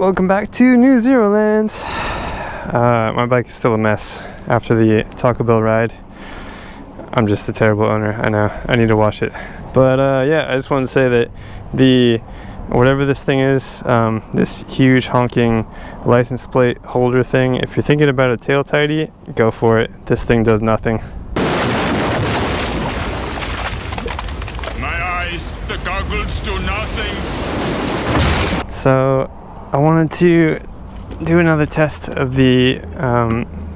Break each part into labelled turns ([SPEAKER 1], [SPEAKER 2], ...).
[SPEAKER 1] welcome back to NewZeroland. My bike is still a mess after the Taco Bell ride. I'm just a terrible owner, I know. I need to wash it. But yeah, I just wanted to say that the whatever this thing is, this huge honking license plate holder thing, if you're thinking about a tail tidy, go for it. This thing does nothing.
[SPEAKER 2] My eyes, the goggles do nothing.
[SPEAKER 1] So I wanted to do another test of the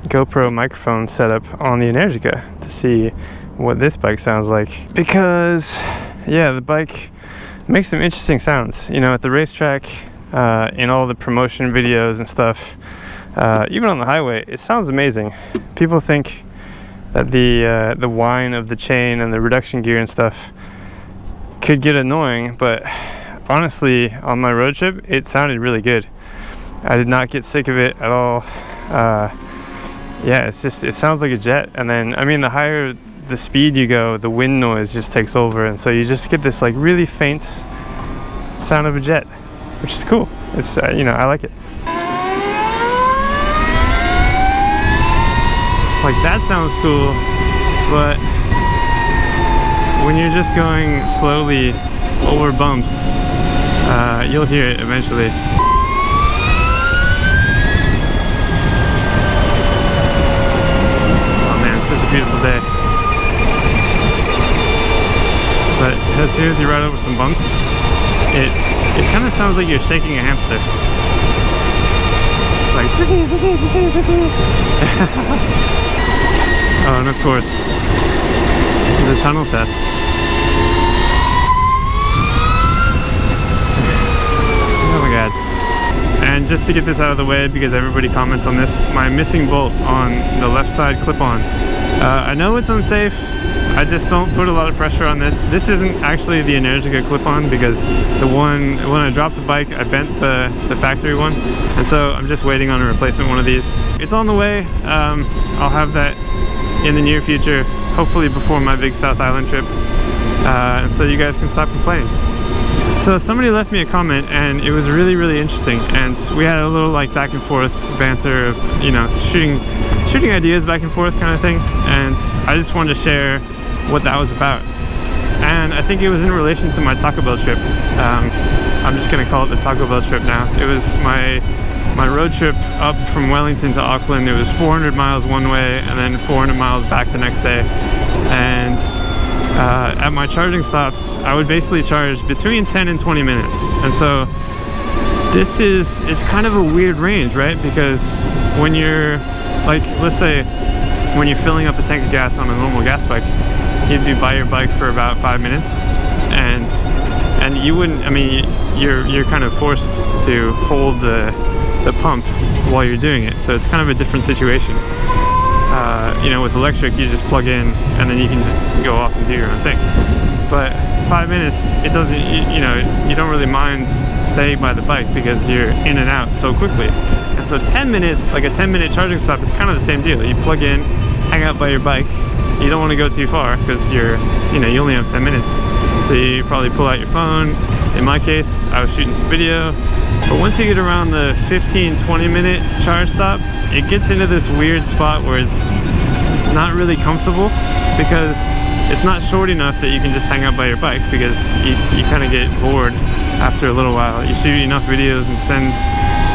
[SPEAKER 1] GoPro microphone setup on the Energica to see what this bike sounds like, because yeah, the bike makes some interesting sounds, you know, at the racetrack, in all the promotion videos and stuff, even on the highway. It sounds amazing. People think that the whine of the chain and the reduction gear and stuff could get annoying, but honestly, on my road trip, it sounded really good. I did not get sick of it at all. Yeah, it sounds like a jet. And then, I mean, the higher the speed you go, the wind noise just takes over, and so you just get this like really faint sound of a jet, which is cool. It's you know, I like it. Like, that sounds cool, but when you're just going slowly over bumps, you'll hear it eventually. Oh man, it's such a beautiful day. But as soon as you ride over some bumps, it kind of sounds like you're shaking a hamster. Like, oh, and of course, the tunnel test. Oh my god. And just to get this out of the way, because everybody comments on this, my missing bolt on the left side clip-on. I know it's unsafe. I just don't put a lot of pressure on this. This isn't actually the Energica clip-on, because the one, when I dropped the bike, I bent the factory one. And so I'm just waiting on a replacement one of these. It's on the way. I'll have that in the near future, hopefully before my big South Island trip. And so you guys can stop complaining. So somebody left me a comment, and it was really, really interesting. And we had a little like back and forth banter of, you know, shooting ideas back and forth kind of thing. And I just wanted to share what that was about. And I think it was in relation to my Taco Bell trip. I'm just gonna call it the Taco Bell trip now. It was my road trip up from Wellington to Auckland. It was 400 miles one way and then 400 miles back the next day. And at my charging stops, I would basically charge between 10 and 20 minutes. And so it's kind of a weird range, right? Because when you're, like, let's say when you're filling up a tank of gas on a normal gas bike, you'd be by your bike for about 5 minutes, and you wouldn't, I mean, you're kind of forced to hold the pump while you're doing it, so it's kind of a different situation. You know, with electric, you just plug in and then you can just go off and do your own thing. But 5 minutes, it doesn't, you know, you don't really mind staying by the bike because you're in and out so quickly. And so 10 minutes, like a 10-minute charging stop, is kind of the same deal. You plug in, hang out by your bike. You don't want to go too far because you only have 10 minutes. So you probably pull out your phone. In my case, I was shooting some video. But once you get around the 15-20 minute charge stop, it gets into this weird spot where it's not really comfortable, because it's not short enough that you can just hang out by your bike, because you kind of get bored after a little while. You shoot enough videos and send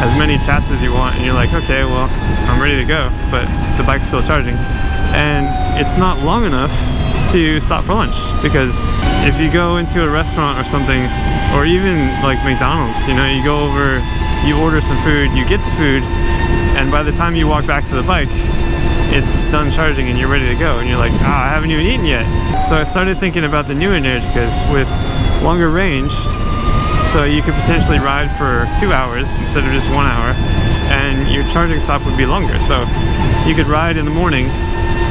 [SPEAKER 1] as many chats as you want, and you're like, okay, well, I'm ready to go, but the bike's still charging. And it's not long enough to stop for lunch, because if you go into a restaurant or something, or even like McDonald's, you know, you go over, you order some food, you get the food, and by the time you walk back to the bike, it's done charging and you're ready to go, and you're like, I haven't even eaten yet. So I started thinking about the new Energicas with longer range, so you could potentially ride for 2 hours instead of just 1 hour, and your charging stop would be longer. So you could ride in the morning,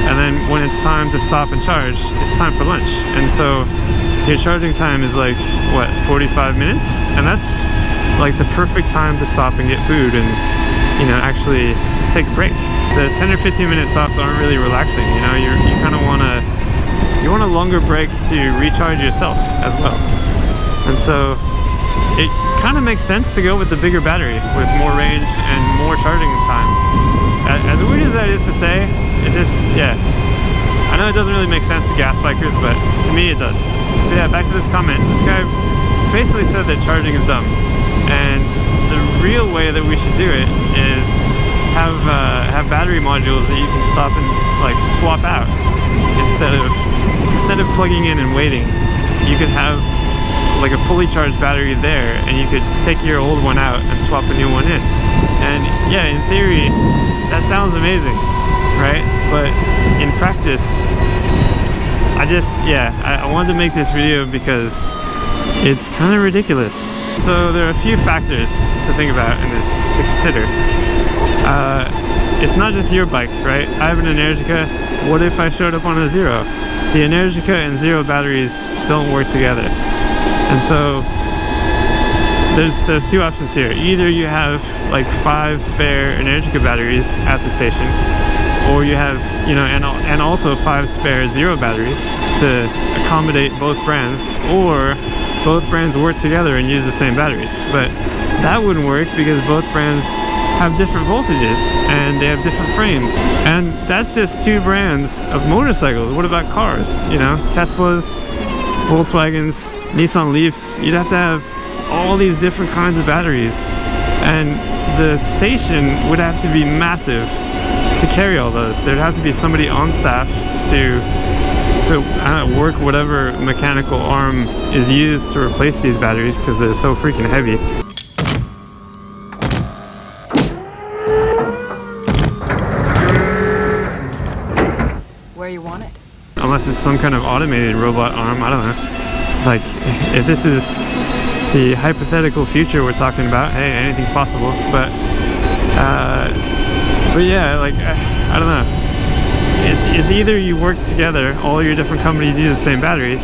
[SPEAKER 1] and then when it's time to stop and charge, it's time for lunch. And so your charging time is like, what, 45 minutes? And that's like the perfect time to stop and get food and, you know, actually take a break. The 10 or 15 minute stops aren't really relaxing, you know, you kind of want a longer break to recharge yourself as well. And so it kind of makes sense to go with the bigger battery with more range and more charging time. As weird as that is to say, it just, yeah. I know it doesn't really make sense to gas bikers, but to me it does. But yeah, back to this comment. This guy basically said that charging is dumb. And the real way that we should do it is have battery modules that you can stop and like swap out instead of plugging in and waiting. You could have like a fully charged battery there, and you could take your old one out and swap a new one in. And yeah, in theory, that sounds amazing, right? But in practice, I wanted to make this video because it's kind of ridiculous. So there are a few factors to think about in this, to consider. It's not just your bike, right? I have an Energica. What if I showed up on a Zero? The Energica and Zero batteries don't work together. And so there's two options here. Either you have like 5 spare Energica batteries at the station, or you have, you know, and also 5 spare Zero batteries to accommodate both brands, or both brands work together and use the same batteries. But that wouldn't work because both brands have different voltages and they have different frames. And that's just 2 brands of motorcycles. What about cars? You know, Teslas, Volkswagens, Nissan Leafs. You'd have to have all these different kinds of batteries, and the station would have to be massive to carry all those. There'd have to be somebody on staff to work whatever mechanical arm is used to replace these batteries because they're so freaking heavy.
[SPEAKER 3] Where you want it?
[SPEAKER 1] Unless it's some kind of automated robot arm, I don't know. Like, if this is the hypothetical future we're talking about, hey, anything's possible. But yeah, like, I don't know. It's either you work together, all your different companies use the same battery,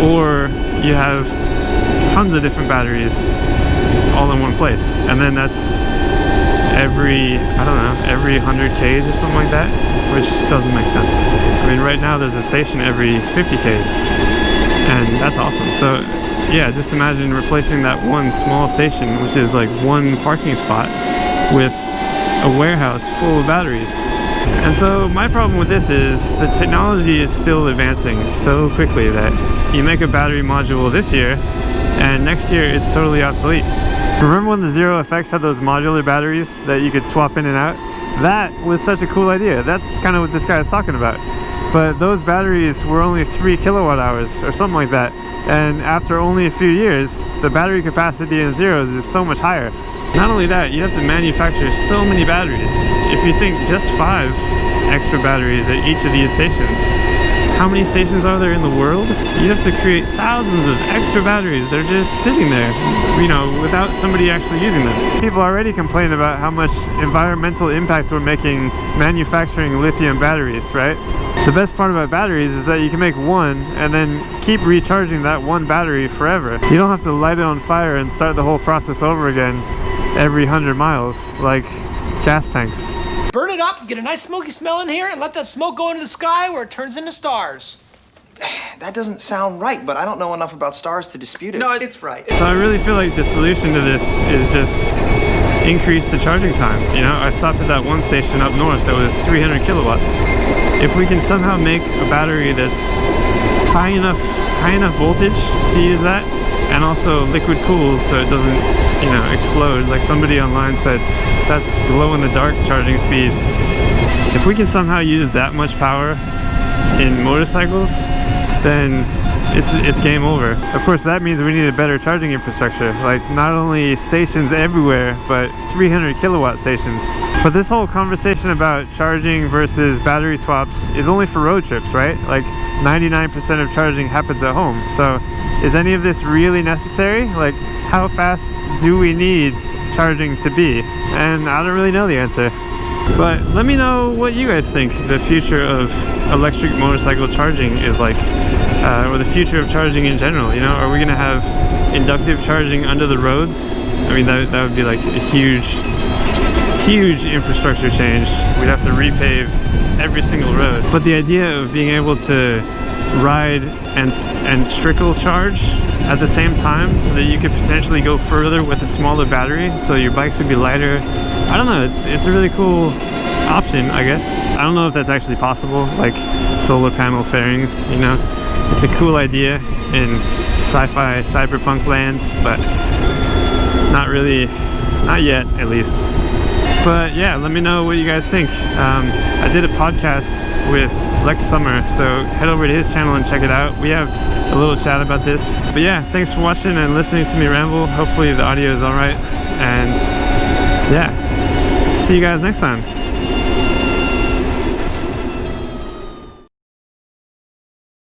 [SPEAKER 1] or you have tons of different batteries all in one place. And then that's every 100 Ks or something like that, which doesn't make sense. I mean, right now there's a station every 50 Ks, and that's awesome. So yeah, just imagine replacing that one small station, which is like one parking spot, with a warehouse full of batteries. And so my problem with this is the technology is still advancing so quickly that you make a battery module this year and next year it's totally obsolete. Remember when the Zero FX had those modular batteries that you could swap in and out? That was such a cool idea. That's kind of what this guy is talking about. But those batteries were only 3 kilowatt hours or something like that. And after only a few years, the battery capacity in Zeros is so much higher. Not only that, you have to manufacture so many batteries. If you think just 5 extra batteries at each of these stations, how many stations are there in the world? You have to create thousands of extra batteries. They're just sitting there, you know, without somebody actually using them. People already complain about how much environmental impact we're making manufacturing lithium batteries, right? The best part about batteries is that you can make one and then keep recharging that one battery forever. You don't have to light it on fire and start the whole process over again every 100 miles like gas tanks.
[SPEAKER 4] Burn it up, get a nice smoky smell in here, and let that smoke go into the sky where it turns into stars.
[SPEAKER 5] That doesn't sound right, but I don't know enough about stars to dispute it.
[SPEAKER 4] No, it's right.
[SPEAKER 1] So I really feel like the solution to this is just increase the charging time. You know, I stopped at that one station up north that was 300 kilowatts. If we can somehow make a battery that's high enough voltage to use that, and also liquid cooled so it doesn't, you know, explode. Like somebody online said, that's glow in the dark charging speed. If we can somehow use that much power in motorcycles, then it's game over. Of course, that means we need a better charging infrastructure, like not only stations everywhere, but 300 kilowatt stations. But this whole conversation about charging versus battery swaps is only for road trips, right? Like 99% of charging happens at home. So is any of this really necessary? Like, how fast do we need charging to be? And I don't really know the answer. But let me know what you guys think the future of electric motorcycle charging is like, or the future of charging in general. You know, are we gonna have inductive charging under the roads? I mean, that would be like a huge infrastructure change. We'd have to repave every single road. But the idea of being able to ride and trickle charge at the same time, so that you could potentially go further with a smaller battery, so your bikes would be lighter. I don't know, it's a really cool option, I guess. I don't know if that's actually possible, like solar panel fairings, you know. It's a cool idea in sci-fi cyberpunk land, but not really, not yet at least. But yeah, let me know what you guys think. I did a podcast with Lex Summer, so head over to his channel and check it out. We have a little chat about this. But yeah, thanks for watching and listening to me ramble. Hopefully the audio is alright, and yeah, see you guys next time.